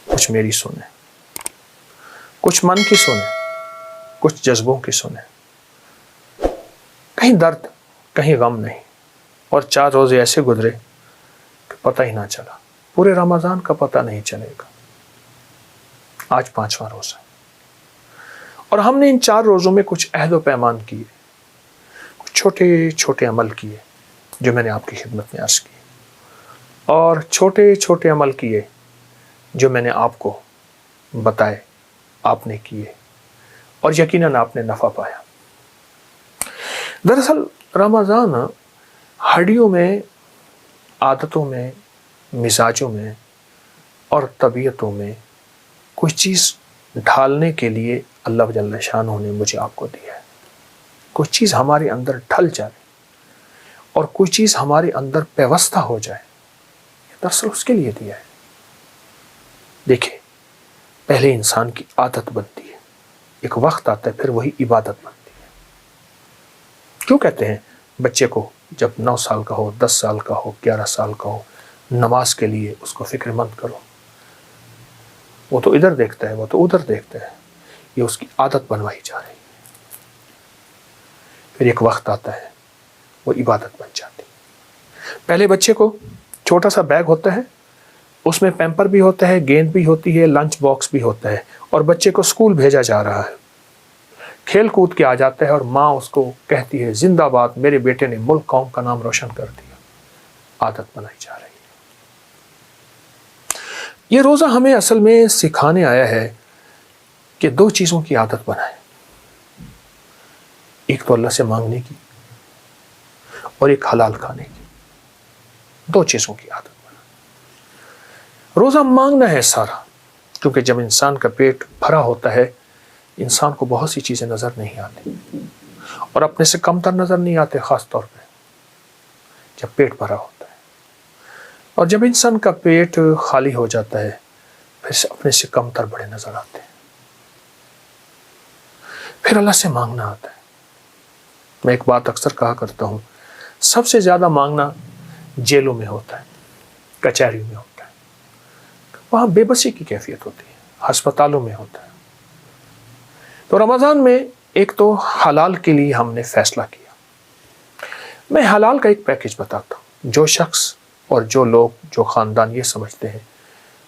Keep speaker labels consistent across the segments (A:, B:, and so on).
A: کچھ میری سنیں، کچھ من کی سنیں، کچھ جذبوں کی سنیں. کہیں درد کہیں غم نہیں. اور 4 روزے ایسے گزرے کہ پتہ ہی نہ چلا، پورے رمضان کا پتہ نہیں چلے گا. آج 5واں روزہ اور ہم نے ان 4 روزوں میں کچھ عہد و پیمان کیے، کچھ چھوٹے چھوٹے عمل کیے جو میں نے آپ کی خدمت میں عرض کی، اور چھوٹے چھوٹے عمل کیے جو میں نے آپ کو بتائے، آپ نے کیے، اور یقیناً آپ نے نفع پایا. دراصل رمضان ہڈیوں میں، عادتوں میں، مزاجوں میں اور طبیعتوں میں کوئی چیز ڈھالنے کے لیے اللہ جل شانہ نے مجھے آپ کو دیا ہے. کوئی چیز ہمارے اندر ڈھل جائے اور کوئی چیز ہمارے اندر پیوستہ ہو جائے، دراصل اس کے لیے دیا ہے. دیکھیں، پہلے انسان کی عادت بنتی ہے، ایک وقت آتا ہے پھر وہی عبادت بنتی ہے. کیوں کہتے ہیں بچے کو جب 9 سال کا ہو، 10 سال کا ہو، 11 سال کا ہو، نماز کے لیے اس کو فکر مند کرو؟ وہ تو ادھر دیکھتا ہے، وہ تو ادھر دیکھتا ہے، یہ اس کی عادت بنوائی جا رہی ہے. پھر ایک وقت آتا ہے وہ عبادت بن جاتی. پہلے بچے کو چھوٹا سا بیگ ہوتا ہے، اس میں پیمپر بھی ہوتا ہے، گیند بھی ہوتی ہے، لنچ باکس بھی ہوتا ہے، اور بچے کو اسکول بھیجا جا رہا ہے. کھیل کود کے آ جاتا ہے اور ماں اس کو کہتی ہے زندہ باد، میرے بیٹے نے ملک قوم کا نام روشن کر دیا. عادت بنائی جا رہی ہے. یہ روزہ ہمیں اصل میں سکھانے آیا ہے کہ 2 چیزوں کی عادت بنائیں. ایک تو اللہ سے مانگنے کی اور ایک حلال کھانے کی. 2 چیزوں کی عادت بنائیں. روزہ مانگنا ہے سارا، کیونکہ جب انسان کا پیٹ بھرا ہوتا ہے انسان کو بہت سی چیزیں نظر نہیں آتی اور اپنے سے کم تر نظر نہیں آتے، خاص طور پہ جب پیٹ بھرا ہوتا ہے. اور جب انسان کا پیٹ خالی ہو جاتا ہے پھر اپنے سے کم تر بڑے نظر آتے ہیں. پھر اللہ سے مانگنا آتا ہے. میں ایک بات اکثر کہا کرتا ہوں، سب سے زیادہ مانگنا جیلوں میں ہوتا ہے، کچہریوں میں ہوتا ہے، وہاں بے بسی کی کیفیت ہوتی ہے، ہسپتالوں میں ہوتا ہے. تو رمضان میں ایک تو حلال کے لیے ہم نے فیصلہ کیا. میں حلال کا ایک پیکج بتاتا ہوں. جو شخص اور جو لوگ، جو خاندان یہ سمجھتے ہیں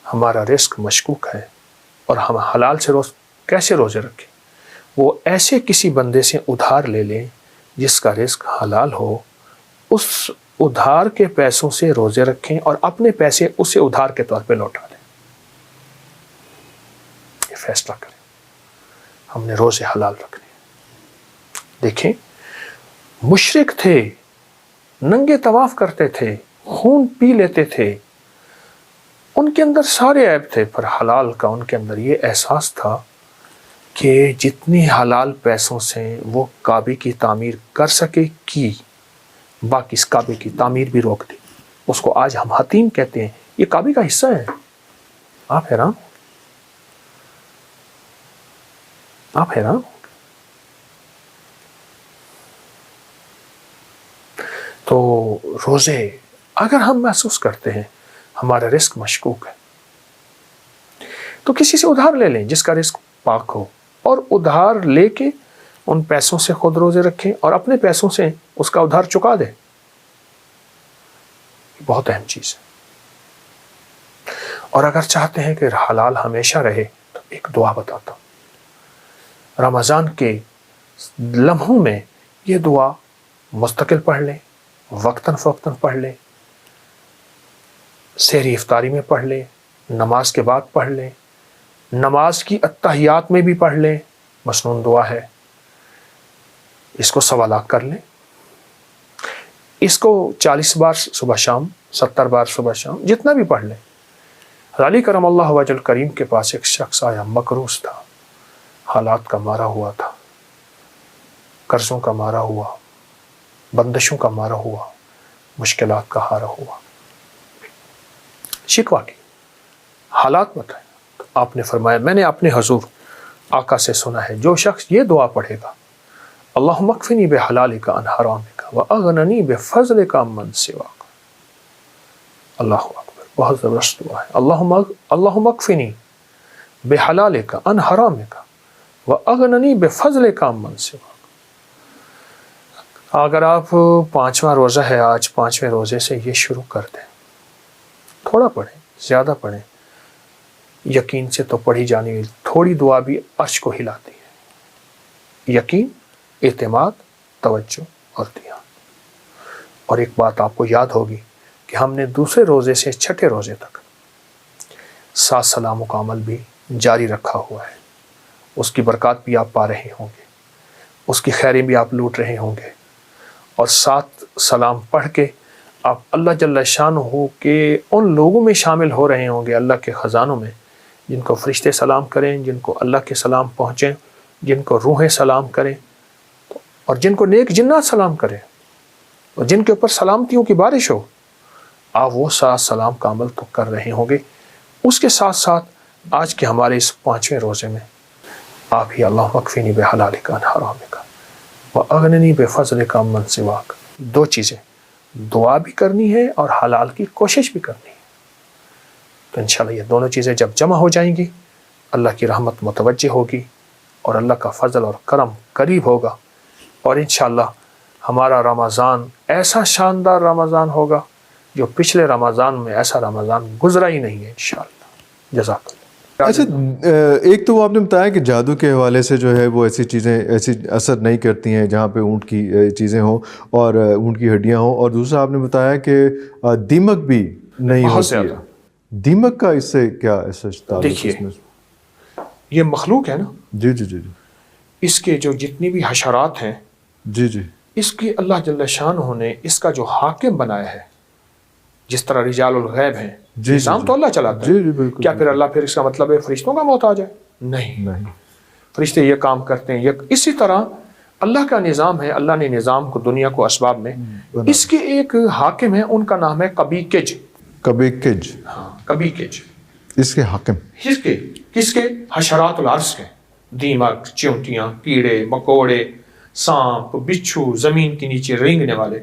A: ہمارا رزق مشکوک ہے اور ہم حلال سے کیسے روزے رکھیں، وہ ایسے کسی بندے سے ادھار لے لیں جس کا رزق حلال ہو، اس ادھار کے پیسوں سے روزے رکھیں اور اپنے پیسے اسے ادھار کے طور پہ لوٹا دیں. یہ فیصلہ کریں ہم نے روزے حلال رکھنے. دیکھیں، مشرک تھے، ننگے طواف کرتے تھے، خون پی لیتے تھے، ان کے اندر سارے عیب تھے، پر حلال کا ان کے اندر یہ احساس تھا کہ جتنی حلال پیسوں سے وہ کعبے کی تعمیر کر سکے کی، باقی اس کعبے کی تعمیر بھی روک دی. اس کو آج ہم حتیم کہتے ہیں، یہ کعبے کا حصہ ہے. آپ حیران ہوں. تو روزے اگر ہم محسوس کرتے ہیں ہمارا رزق مشکوک ہے تو کسی سے ادھار لے لیں جس کا رزق پاک ہو، اور ادھار لے کے ان پیسوں سے خود روزے رکھیں اور اپنے پیسوں سے اس کا ادھار چکا دیں. یہ بہت اہم چیز ہے. اور اگر چاہتے ہیں کہ حلال ہمیشہ رہے تو ایک دعا بتاتا ہوں. رمضان کے لمحوں میں یہ دعا مستقل پڑھ لیں، وقتاً فوقتاً پڑھ لیں، سحری افطاری میں پڑھ لیں، نماز کے بعد پڑھ لیں، نماز کی اتحیات میں بھی پڑھ لیں. مسنون دعا ہے، اس کو 1.25 لاکھ کر لیں. اس کو 40 بار صبح شام، 70 بار صبح شام، جتنا بھی پڑھ لیں. علی کرم اللہ وجہ الکریم کے پاس ایک شخص آیا، مقروض تھا، حالات کا مارا ہوا تھا، قرضوں کا مارا ہوا، بندشوں کا مارا ہوا، مشکلات کا ہارا ہوا. شکوہ کی، حالات بتائیں. آپ نے فرمایا میں نے اپنے حضور آقا سے سنا ہے جو شخص یہ دعا پڑھے گا، اللہم اکفنی بحلالک عن حرامک واغننی بفضلک عمن سواک. اللہ اکبر، بہت زبردست دعا ہے. اللہم اکفنی बिहलालिका अन हरामिका व अगननी बिफज़लिका अम्मन सिवाक। अगर आप 5वां रोज़ा है आज, 5वें रोज़े से ये शुरू कर दें, थोड़ा पढ़ें, ज़्यादा पढ़ें, यकीन से तो पढ़ी जाने वाली थोड़ी दुआ भी अर्श को हिलाती है। यकीन, एतमाद, तवज्जो और ध्यान। और एक बात आपको याद होगी कि हमने दूसरे रोज़े से छठे रोज़े तक 7 सलामों का अमल भी जारी रखा हुआ है। उसकी बरकत भी आप पा रहे होंगे, उसकी खैरें भी आप लूट रहे होंगे, और 7 सलाम पढ़ के आप अल्लाह जल्ल शानहू के उन लोगों में शामिल हो रहे होंगे, अल्लाह के ख़जानों में, जिनको फ़रिश्ते सलाम करें, जिनको अल्लाह के सलाम पहुँचें, जिनको रूहें सलाम करें, और जिनको नेक जिन्नात सलाम करें, और जिनके ऊपर सलामतियों की बारिश हो। आप वो 7 सलाम का अमल तो कर रहे होंगे। उसके साथ साथ आज के हमारे इस 5वें रोज़े में आप ही अल्लाह वक्फ़िनी बिहलालिका अन हरामिका व अगनिनी बिफज़लिका अम्मन सिवाक, 2 चीज़ें, दुआ भी करनी है और हलाल की कोशिश भी करनी है। तो इंशाअल्लाह ये दोनों चीज़ें जब जमा हो जाएंगी, अल्लाह की रहमत मुतवज्जे होगी और अल्लाह का फ़ज़ल और करम करीब होगा, और इंशाअल्लाह हमारा रमज़ान ऐसा शानदार रमज़ान होगा जो पिछले रमज़ान में ऐसा रमज़ान गुजरा ही नहीं है इंशाअल्लाह। जज़ाकल्लाह।
B: अच्छा, एक तो वो आपने बताया कि जादू के हवाले से जो है वो ऐसी चीज़ें ऐसी असर नहीं करती हैं जहाँ पे ऊँट की चीज़ें हों और ऊँट की हड्डियाँ हों, और दूसरा आपने बताया कि दीमक भी नहीं होती है। दीमक का इससे क्या ऐसा ताल्लुक?
A: देखिए, ये मखलूक है ना।
B: जी जी जी जी।
A: इसके जो जितनी भी हशरात हैं, जी जी, इसकी अल्लाह जल्ल शानहू ने इसका जो हाकिम बनाया है, जिस तरह रिजालुल गैब हैं, निज़ाम तो अल्लाह चलाता है। क्या फिर अल्लाह फिर इसका मतलब है फरिश्तों का मोहताज है? नहीं, फरिश्ते ये काम करते हैं। ये इसी तरह अल्लाह का निज़ाम है, अल्लाह ने निज़ाम को दुनिया को असबाब में, इसके एक हाकिम है, उनका नाम है कबीकिज। कबीकिज, हाँ, कबीकिज
B: इसके हाकिम।
A: किसके? हशरातुल अर्ज़ के, दीमक, चींटियाँ, कीड़े मकोड़े, सांप, बिच्छू, ज़मीन के नीचे रेंगने वाले।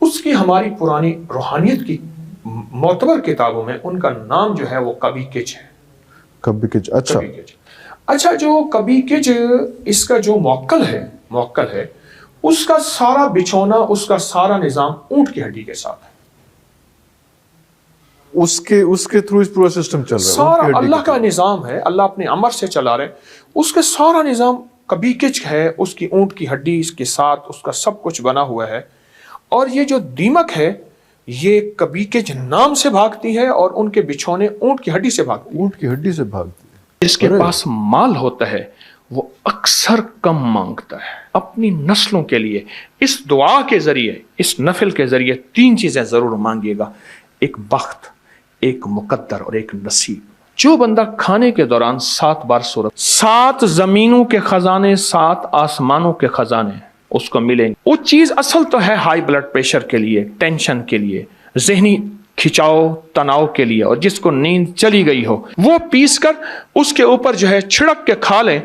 A: उसकी हमारी पुरानी रूहानियत की मोतबर किताबों में उनका नाम जो है वो कबीकिज है। कबीकिज, अच्छा। कबीकिज। अच्छा, जो कबीकिज इसका जो मौक्कल है, उसका सारा बिछौना, उसका सारा निज़ाम ऊँट की हड्डी के साथ है। उसके थ्रू इस पूरा सिस्टम चल रहा है। सारा अल्लाह का निज़ाम है, अल्लाह अपने अमर से चला रहे, उसके सारा निज़ाम कबीकिज है, उसकी ऊँट की हड्डी इसके साथ, उसका सब कुछ बना हुआ है। और ये जो दीमक है, ये कबीकिज नाम से भागती है और उनके बिछौने ऊँट की हड्डी से भागती है। ऊँट की हड्डी से भागती है। जिसके पास माल होता है वो अक्सर कम मांगता है अपनी नस्लों के लिए। इस दुआ के जरिए, इस नफिल के जरिए 3 चीजें जरूर मांगिएगा, एक बख्त, एक मुकद्दर और एक नसीब। जो बंदा खाने के दौरान 7 बार सूरत, 7 जमीनों के खजाने, 7 आसमानों के खजाने उसको मिलेंगे। वो चीज असल तो है हाई ब्लड प्रेशर के लिए, टेंशन के लिए, जहनी खिंचाव तनाव के लिए, और जिसको नींद चली गई हो वो पीस कर उसके ऊपर जो है छिड़क के खा लें।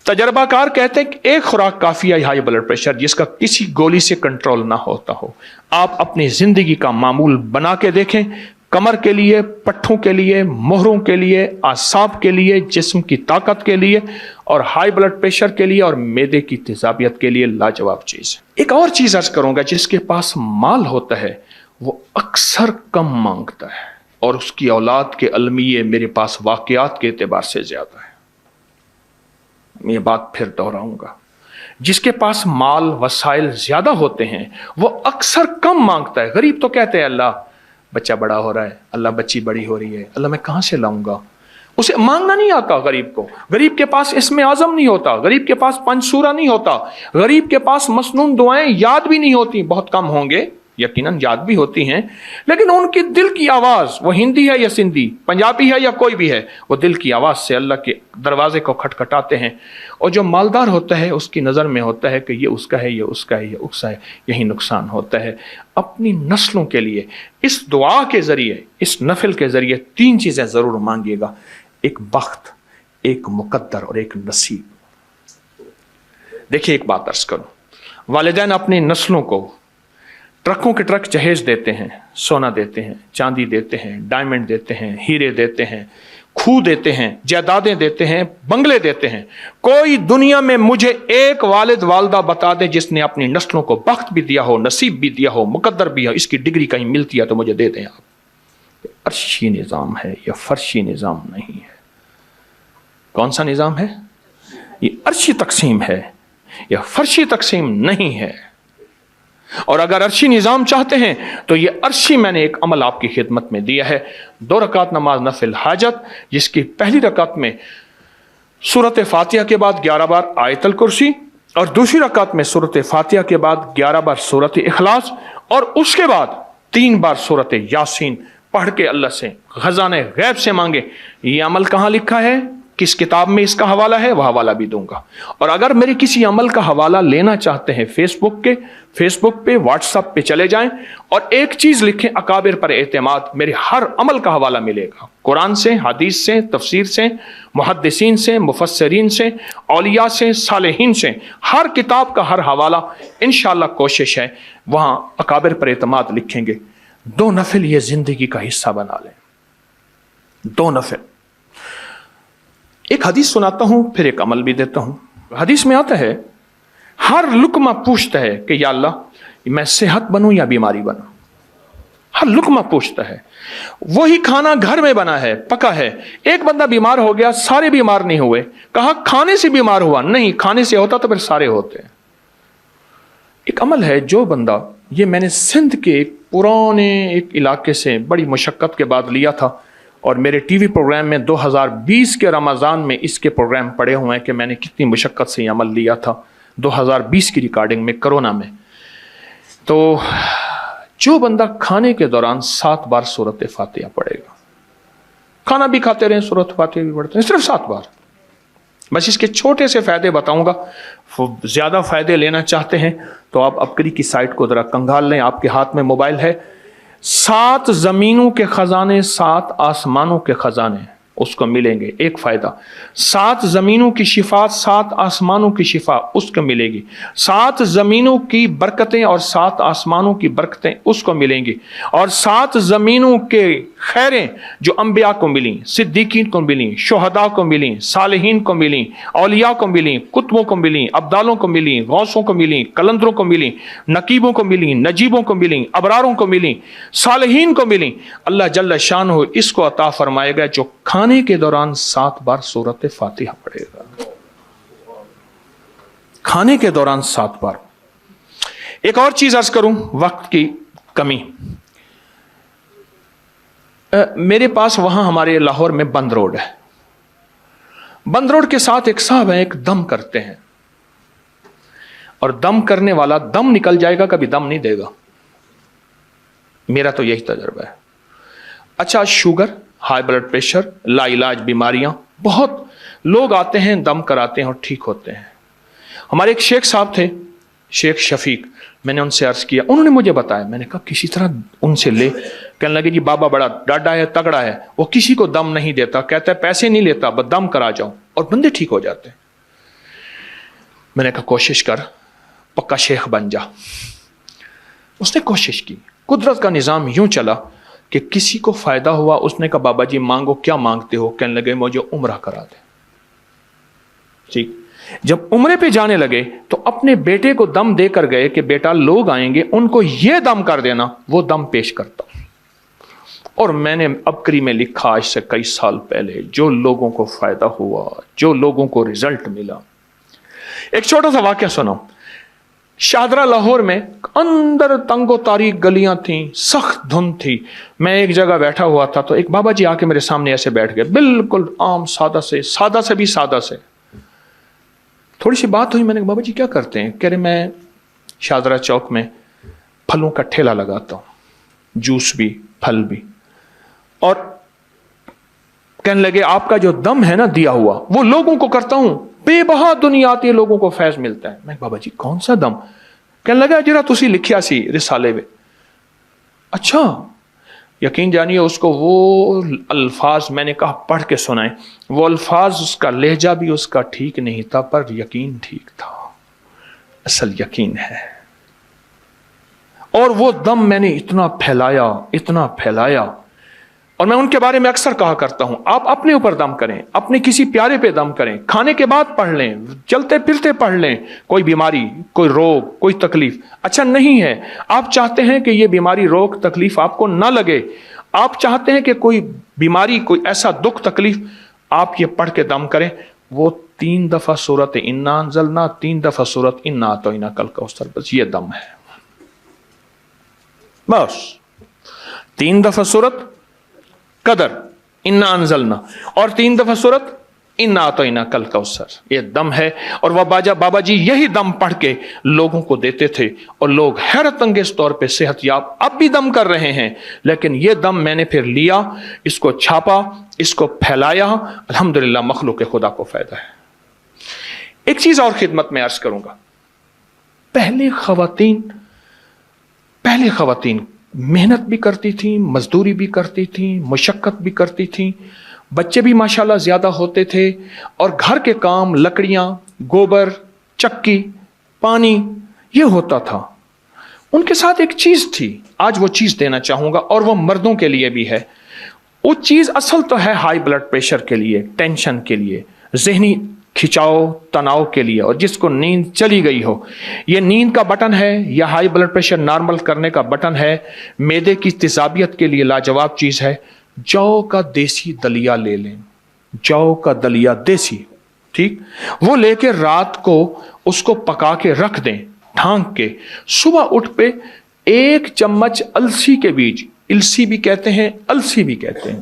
A: तजर्बाकार कहते हैं कि एक खुराक काफी है हाई ब्लड प्रेशर जिसका किसी गोली से कंट्रोल ना होता हो। आप अपनी जिंदगी का मामूल बना के देखें, कमर के लिए, पट्ठों के लिए, मोहरों के लिए, आसाब के लिए, जिस्म की ताकत के लिए, और हाई ब्लड प्रेशर के लिए, और मैदे की तेजाबियत के लिए लाजवाब चीज। एक और चीज अर्ज करूंगा, जिसके पास माल होता है वो अक्सर कम मांगता है, और उसकी औलाद के अलमिये मेरे पास वाकयात के एतबार से ज्यादा है। मैं ये बात फिर दोहराऊंगा, जिसके पास माल वसाइल ज्यादा होते हैं वो अक्सर कम मांगता है। गरीब तो कहते हैं अल्लाह बच्चा बड़ा हो रहा है, अल्लाह बच्ची बड़ी हो रही है, अल्लाह मैं कहां से लाऊंगा। उसे मांगना नहीं आता गरीब को। गरीब के पास इसमें आजम नहीं होता, गरीब के पास पंचसूरा नहीं होता, गरीब के पास मसनून दुआएं याद भी नहीं होती। बहुत कम होंगे, यकीनन याद भी होती हैं, लेकिन उनकी दिल की आवाज, वो हिंदी है या सिंधी, पंजाबी है या कोई भी है, वो दिल की आवाज से अल्लाह के दरवाजे को खटखटाते हैं। और जो मालदार होता है उसकी नज़र में होता है कि ये उसका है, ये उसका है, ये उसका है, यही नुकसान होता है। अपनी नस्लों के लिए इस दुआ के जरिए, इस नफिल के जरिए 3 चीजें जरूर मांगिएगा, एक बख्त, एक मुकद्दर और एक नसीब। देखिए, एक बात अर्ज करूं, वालिदैन अपनी नस्लों को ट्रकों के ट्रक जहेज देते हैं, सोना देते हैं, चांदी देते हैं, डायमंड देते हैं, हीरे देते हैं, खूह देते हैं, जायदादें देते हैं, बंगले देते हैं। कोई दुनिया में मुझे एक वालिद वालदा बता दे जिसने अपनी नस्लों को बख्त भी दिया हो, नसीब भी दिया हो, मुकद्दर भी हो, इसकी डिग्री कहीं मिलती है तो मुझे दे दें आप। अर्शी निज़ाम है, यह फर्शी निज़ाम नहीं है। कौन सा निज़ाम है? ये अर्शी तकसीम है, यह फर्शी तकसीम नहीं है। और अगर अर्शी निज़ाम चाहते हैं तो ये अर्शी मैंने एक अमल आपकी खिदमत में दिया है। 2 रकात नमाज नफिल हाजत, जिसकी पहली रकात में सूरत फातिहा के बाद 11 बार आयतल कुर्सी, और दूसरी रकात में सूरत फातिहा के बाद 11 बार सूरत इखलास, और उसके बाद 3 बार सूरत यासीन पढ़ के अल्लाह से खजाने गैब से मांगे। ये अमल कहाँ लिखा है, किस किताब में इसका हवाला है, वह हवाला भी दूंगा। और अगर मेरे किसी अमल का हवाला लेना चाहते हैं फेसबुक पे, व्हाट्सएप पे चले जाएं और एक चीज लिखें, अकाबिर पर एतमाद, मेरे हर अमल का हवाला मिलेगा। कुरान से, हदीस से, तफसीर से, मुहद्दिसीन से, मुफस्सरीन से, औलिया से, सालेहीन से, हर किताब का हर हवाला इंशाअल्लाह कोशिश है वहां अकाबिर पर एतमाद लिखेंगे। 2 नफिल ये जिंदगी का हिस्सा बना लें, 2 नफिल। एक हदीस सुनाता हूं, फिर एक अमल भी देता हूं। हदीस में आता है, हर लुकमा पूछता है कि या अल्लाह मैं सेहत बनूं या बीमारी बनूं। हर लुकमा पूछता है। वही खाना घर में बना है, पका है, एक बंदा बीमार हो गया, सारे बीमार नहीं हुए। कहा खाने से बीमार हुआ, नहीं, खाने से होता तो फिर सारे होते। एक अमल है, जो बंदा, ये मैंने सिंध के एक पुराने एक इलाके से बड़ी मुशक्कत के बाद लिया था, और मेरे टीवी प्रोग्राम में 2020 के रमज़ान में इसके प्रोग्राम पड़े हुए हैं कि मैंने कितनी मुशक्क़त से अमल लिया था 2020 की रिकॉर्डिंग में, कोरोना में। तो जो बंदा खाने के दौरान 7 बार सूरत फातिहा पढ़ेगा, खाना भी खाते रहें, सूरत फातिहा भी पढ़ते हैं, सिर्फ 7 बार। बस इसके छोटे से फ़ायदे बताऊंगा। ज़्यादा फ़ायदे लेना चाहते हैं तो आप अपकरी की साइट को ज़रा कंगाल लें, आपके हाथ में मोबाइल है। 7 ज़मीनों के ख़जाने, 7 आसमानों के ख़जाने उसको मिलेंगे। एक फ़ायदा, 7 ज़मीनों की शिफा, 7 आसमानों की शिफा उसको मिलेगी। 7 ज़मीनों की बरकतें और 7 आसमानों की बरकतें उसको मिलेंगी। और 7 ज़मीनों के खैरें जो अंबिया को मिली, सिद्दीकीन को मिली, शुहदा को मिली, सालिहीन को मिली, औलिया को मिली, कुतुबों को मिली, अब्दालों को मिली, गौसों को मिली, कलंदरों को मिली, नकीबों को मिली, नजीबों को मिली, अबरारों को मिली, सालिहीन को मिली, अल्लाह जल्ल शानहू इसको अता फरमाएगा जो खाने के दौरान 7 बार सूरत फातिहा पढ़ेगा। खाने के दौरान 7 बार। एक और चीज अर्ज करूं, वक्त की कमी। मेरे पास वहां हमारे लाहौर में बंद रोड है। बंद रोड के साथ एक साहब है, एक दम करते हैं, और दम करने वाला दम निकल जाएगा, कभी दम नहीं देगा। मेरा तो यही तजुर्बा है। अच्छा, शुगर, हाई ब्लड प्रेशर, लाइलाज बीमारियां, बहुत लोग आते हैं, दम कराते हैं और ठीक होते हैं। हमारे एक शेख साहब थे, शेख शफीक, मैंने उनसे अर्ज किया, उन्होंने मुझे बताया। मैंने कहा किसी तरह उनसे ले। कहने लगे जी बाबा बड़ा डाढ़ा है, तगड़ा है, वो किसी को दम नहीं देता, कहता है पैसे नहीं लेता, बस दम करा जाओ, और बंदे ठीक हो जाते हैं। मैंने कहा कोशिश कर, पक्का शेख बन जा। उसने कोशिश की। कुदरत का निज़ाम यूं चला कि किसी को फायदा हुआ। उसने कहा बाबा जी मांगो, क्या मांगते हो? कहने लगे मुझे उम्रा करा दे। ठीक, जब उम्रे पे जाने लगे तो अपने बेटे को दम देकर गए कि बेटा लोग आएंगे, उनको यह दम कर देना। वो दम पेश करता। और मैंने अबकरी में लिखा आज से कई साल पहले, जो लोगों को फायदा हुआ, जो लोगों को रिजल्ट मिला। एक छोटा सा वाकया सुनाऊं। शाहदरा लाहौर में अंदर तंगो तारीख गलियां थी, सख्त धुंध थी। मैं एक जगह बैठा हुआ था तो एक बाबा जी आके मेरे सामने ऐसे बैठ गए, बिल्कुल आम सादा से भी सादा से। थोड़ी सी बात हुई, मैंने कहा बाबा जी क्या करते हैं? कह रहे मैं शाहदरा चौक में फलों का ठेला लगाता हूं, जूस भी फल भी। और कहने लगे आपका जो दम है ना दिया हुआ, वो लोगों को करता हूं, बेबहा दुनिया आती है, लोगों को फैज मिलता है। मैं बाबा जी कौन सा दम? कहने लगा जरा तुसी लिखिया सी रिसाले में। अच्छा, यकीन जानिए उसको वो अल्फाज मैंने कहा पढ़ के सुनाए। वो अल्फाज, उसका लहजा भी उसका ठीक नहीं था, पर यकीन ठीक था। असल यकीन है। और वो दम मैंने इतना फैलाया اور میں ان کے بارے میں اکثر کہا کرتا ہوں، آپ اپنے اوپر دم کریں، اپنے کسی پیارے پہ دم کریں، کھانے کے بعد پڑھ لیں، چلتے پھرتے پڑھ لیں۔ کوئی بیماری، کوئی روگ، کوئی تکلیف اچھا نہیں ہے، آپ چاہتے ہیں کہ یہ بیماری، روگ، تکلیف آپ کو نہ لگے، آپ چاہتے ہیں کہ کوئی بیماری، کوئی ایسا دکھ، تکلیف، آپ یہ پڑھ کے دم کریں۔ وہ 3 دفعہ سورت انا انزلنا، 3 دفعہ سورت انا اعطیناک الکوثر، بس یہ دم ہے، بس 3 دفعہ سورت قدر انا انزلنا اور 3 دفعہ سورت انا اعطیناک الکوثر، یہ دم ہے۔ اور وہ بابا جی یہی دم پڑھ کے لوگوں کو دیتے تھے، اور لوگ حیرت انگیز طور پہ صحت یاب اب بھی دم کر رہے ہیں۔ لیکن یہ دم میں نے پھر لیا، اس کو چھاپا، اس کو پھیلایا، الحمدللہ مخلوق خدا کو فائدہ ہے۔ ایک چیز اور خدمت میں عرض کروں گا، پہلے خواتین محنت بھی کرتی تھیں، مزدوری بھی کرتی تھیں، مشقت بھی کرتی تھیں، بچے بھی ماشاءاللہ زیادہ ہوتے تھے، اور گھر کے کام، لکڑیاں، گوبر، چکی، پانی، یہ ہوتا تھا۔ ان کے ساتھ ایک چیز تھی، آج وہ چیز دینا چاہوں گا، اور وہ مردوں کے لیے بھی ہے۔ وہ چیز اصل تو ہے ہائی بلڈ پریشر کے لیے، ٹینشن کے لیے، ذہنی کھچاؤ، تناؤ کے لیے، اور جس کو نیند چلی گئی ہو، یہ نیند کا بٹن ہے یا ہائی بلڈ پریشر نارمل کرنے کا بٹن ہے، معدے کی تیزابیت کے لیے لاجواب چیز ہے۔ جو کا دیسی دلیا لے لیں، جو کا دلیا دیسی، ٹھیک، وہ لے کے رات کو اس کو پکا کے رکھ دیں ڈھانک کے، صبح اٹھ پہ 1 چمچ السی کے بیج، السی بھی کہتے ہیں، السی بھی کہتے ہیں،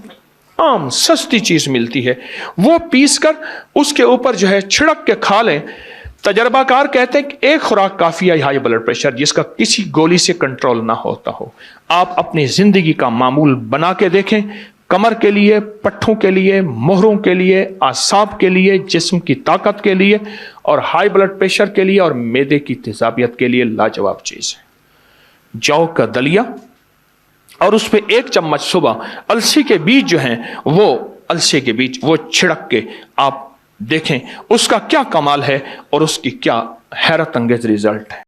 A: عام سستی چیز ملتی ہے، وہ پیس کر اس کے اوپر جو ہے چھڑک کے کھا لیں۔ تجربہ کار کہتے ہیں کہ 1 خوراک کافی ہے ہائی بلڈ پریشر جس کا کسی گولی سے کنٹرول نہ ہوتا ہو۔ آپ اپنی زندگی کا معمول بنا کے دیکھیں، کمر کے لیے، پٹھوں کے لیے، مہروں کے لیے، اعصاب کے لیے، جسم کی طاقت کے لیے، اور ہائی بلڈ پریشر کے لیے اور معدے کی تیزابیت کے لیے لاجواب چیز ہے۔ جو کا دلیا، اور اس پہ 1 چمچ صبح السی کے بیج جو ہیں، وہ السی کے بیج وہ چھڑک کے آپ دیکھیں اس کا کیا کمال ہے اور اس کی کیا حیرت انگیز ریزلٹ ہے۔